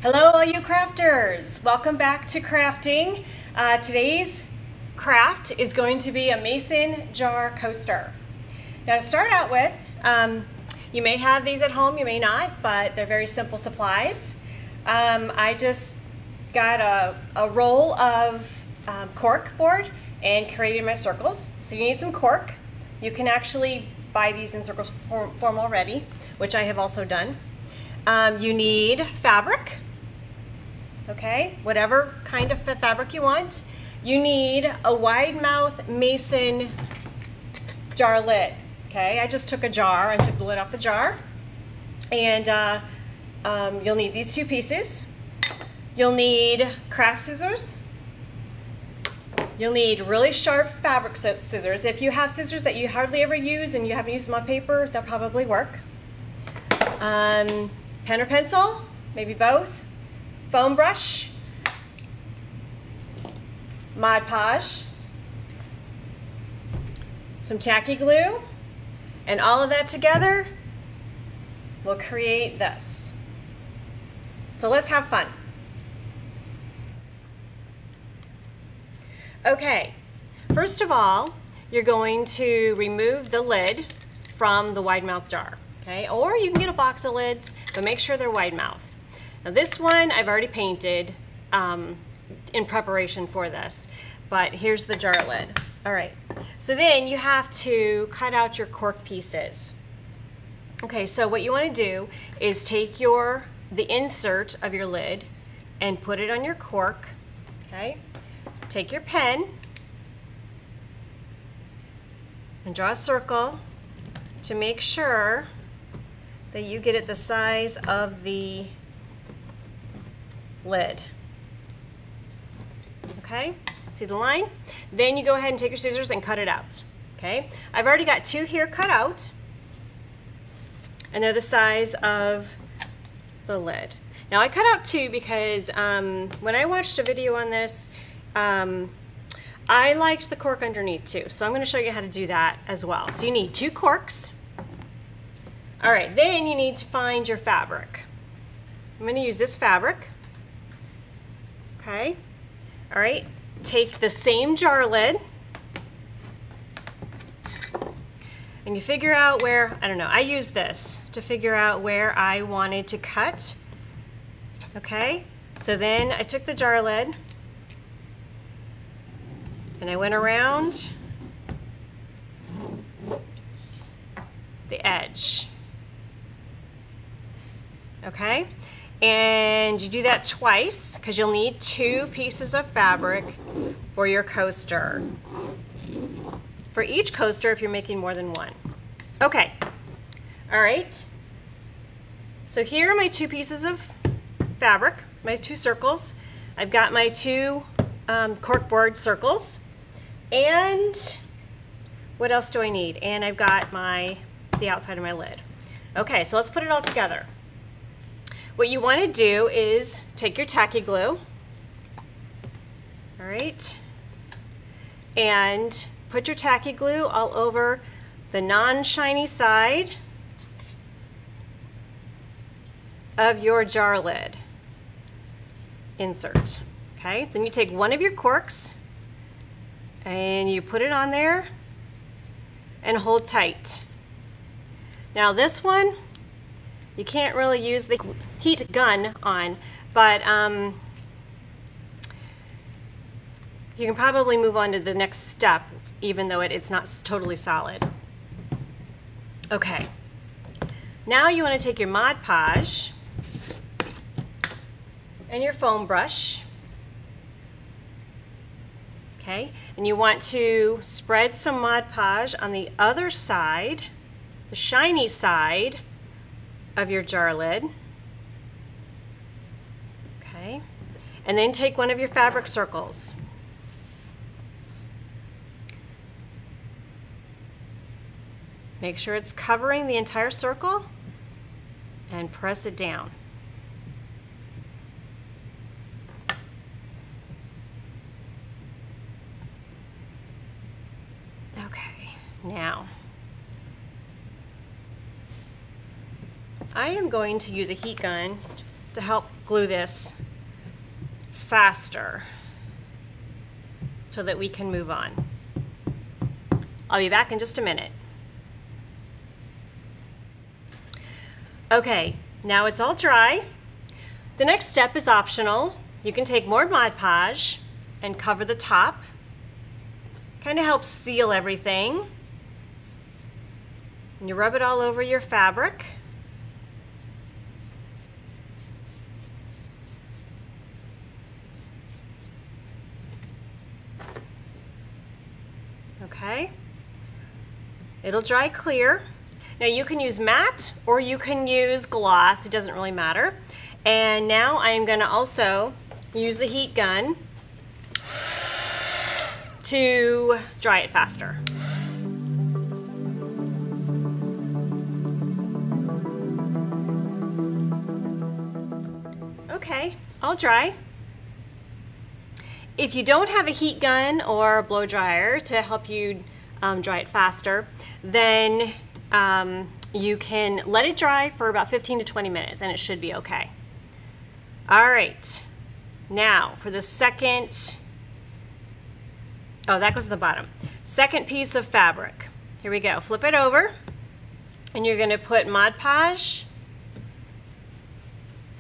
Hello all you crafters! Welcome back to crafting. Today's craft is going to be a mason jar coaster. Now to start out with, you may have these at home, you may not, but they're very simple supplies. I just got a roll of cork board and created my circles. So you need some cork. You can actually buy these in circles form already, which I have also done. You need fabric. Okay, whatever kind of fabric you want. You need a wide mouth mason jar lid. Okay, I just took a jar and took the lid off the jar. And you'll need these two pieces. You'll need craft scissors. You'll need really sharp fabric scissors. If you have scissors that you hardly ever use and you haven't used them on paper, they'll probably work. Pen or pencil, maybe both. Foam brush, Mod Podge, some tacky glue, and all of that together will create this. So let's have fun. Okay, first of all, you're going to remove the lid from the wide mouth jar, okay? Or you can get a box of lids, but make sure they're wide mouth. Now this one I've already painted in preparation for this, but here's the jar lid. All right, so then you have to cut out your cork pieces. Okay, so what you want to do is take the insert of your lid and put it on your cork, okay? Take your pen and draw a circle to make sure that you get it the size of the lid. Okay, see the line? Then you go ahead and take your scissors and cut it out. Okay, I've already got two here cut out, and they're the size of the lid. Now I cut out two because when I watched a video on this, I liked the cork underneath too, so I'm going to show you how to do that as well. So you need two corks. All right, then you need to find your fabric. I'm going to use this fabric. Okay, all right, take the same jar lid and you figure out where, I don't know, I use this to figure out where I wanted to cut. Okay, so then I took the jar lid and I went around the edge. Okay, and you do that twice because you'll need two pieces of fabric for your coaster. For each coaster if you're making more than one. Okay, all right. So here are my two pieces of fabric, my two circles. I've got my two corkboard circles. And what else do I need? And I've got the outside of my lid. Okay, so let's put it all together. What you want to do is take your tacky glue, all right, and put your tacky glue all over the non-shiny side of your jar lid insert. Okay, then you take one of your corks and you put it on there and hold tight. Now this one, you can't really use the heat gun on, but you can probably move on to the next step even though it's not totally solid. Okay, now you want to take your Mod Podge and your foam brush, okay, and you want to spread some Mod Podge on the other side, the shiny side of your jar lid. Okay, and then take one of your fabric circles. Make sure it's covering the entire circle and press it down. Okay, now I am going to use a heat gun to help glue this faster so that we can move on. I'll be back in just a minute. Okay, now it's all dry. The next step is optional. You can take more Mod Podge and cover the top. Kind of helps seal everything. And you rub it all over your fabric. Okay, it'll dry clear. Now you can use matte or you can use gloss, it doesn't really matter. And now I'm going to also use the heat gun to dry it faster. Okay, all dry. If you don't have a heat gun or a blow dryer to help you dry it faster, then you can let it dry for about 15 to 20 minutes and it should be okay. All right, now for the second, oh, that goes to the bottom. Second piece of fabric. Here we go, flip it over and you're gonna put Mod Podge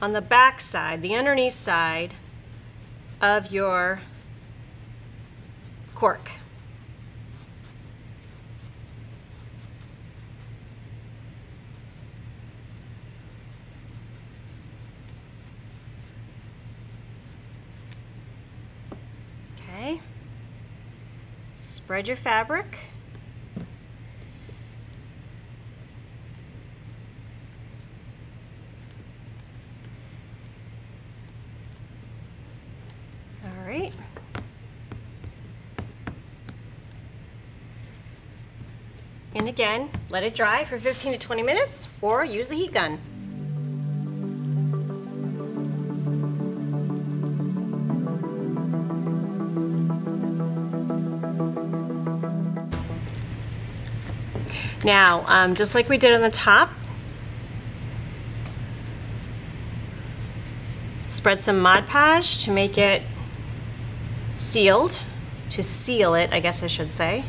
on the back side, the underneath side of your cork. Okay, spread your fabric. All right. And again, let it dry for 15 to 20 minutes or use the heat gun. Now, just like we did on the top, spread some Mod Podge to make it sealed, to seal it, I guess I should say.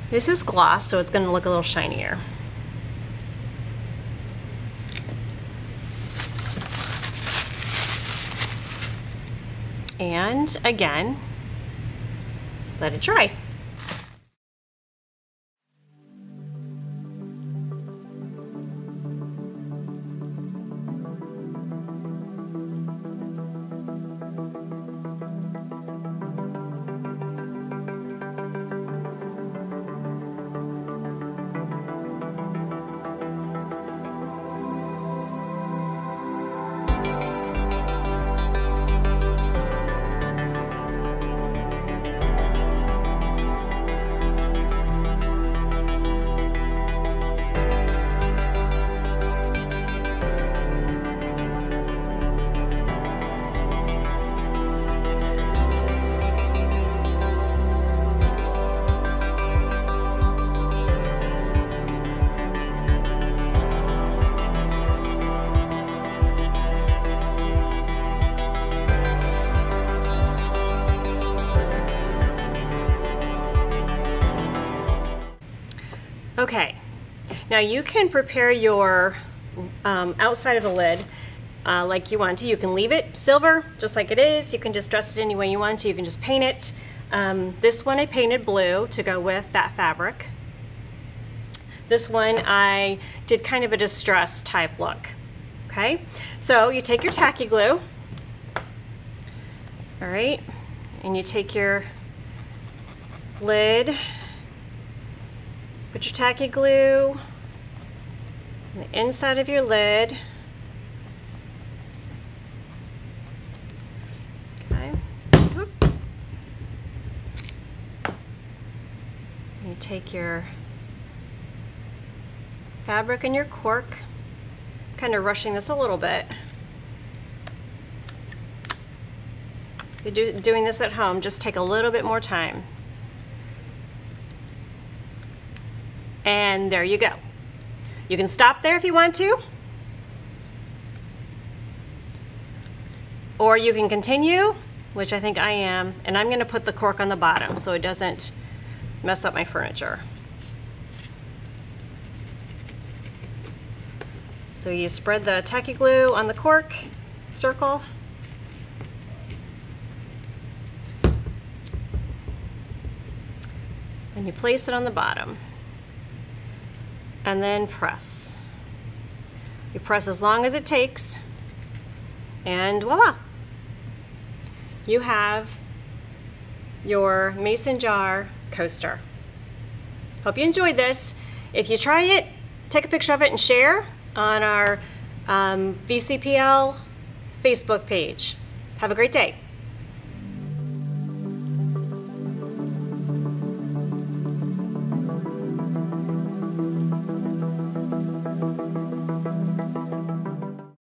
This is gloss, so it's going to look a little shinier. And again, let it dry. Okay, now you can prepare your outside of the lid like you want to. You can leave it silver, just like it is. You can just dress it any way you want to. You can just paint it. This one I painted blue to go with that fabric. This one I did kind of a distressed type look. Okay, so you take your tacky glue, all right, and you take your lid, put your tacky glue on the inside of your lid. Okay. Whoop. You take your fabric and your cork. I'm kind of rushing this a little bit. If you're doing this at home, just take a little bit more time. And there you go. You can stop there if you want to, or you can continue, which I think I am, and I'm going to put the cork on the bottom so it doesn't mess up my furniture. So you spread the tacky glue on the cork circle. And you place it on the bottom. And then press. You press as long as it takes, and voila! You have your mason jar coaster. Hope you enjoyed this. If you try it, take a picture of it and share on our VCPL Facebook page. Have a great day.